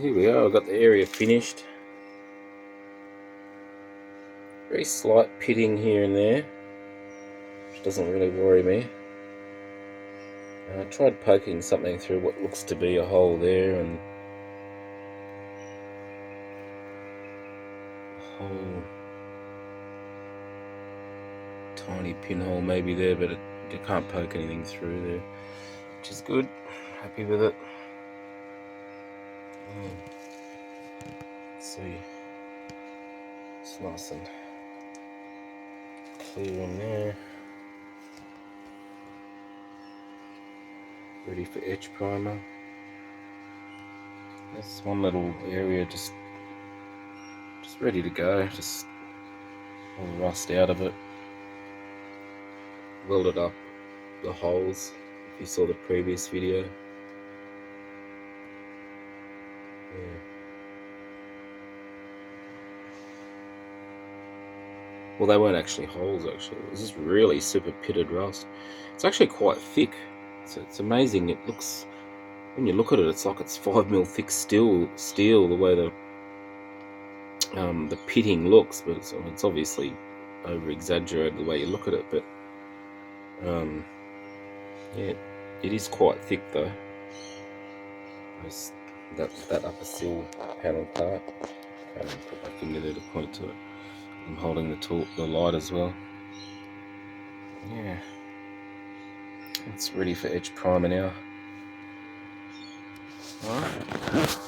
Here we are, I've got the area finished. Very slight pitting here and there, which doesn't really worry me. I tried poking something through what looks to be a hole there, and a whole tiny pinhole maybe there, but you can't poke anything through there, which is good. Happy with it. Let's see, it's nice and clear in there. Ready for etch primer. There's one little area just ready to go, just all the rust out of it. Welded up the holes, if you saw the previous video. Yeah. Well, they weren't actually holes, actually. It was just really super pitted rust. It's actually quite thick. It's amazing. It looks, when you look at it, it's like it's 5mm thick steel. The way the pitting looks, but it's obviously over exaggerated the way you look at it. But yeah, it is quite thick though. That upper sill panel part. Put my finger there to point to it. I'm holding the light as well. Yeah, it's ready for etch primer now. Alright.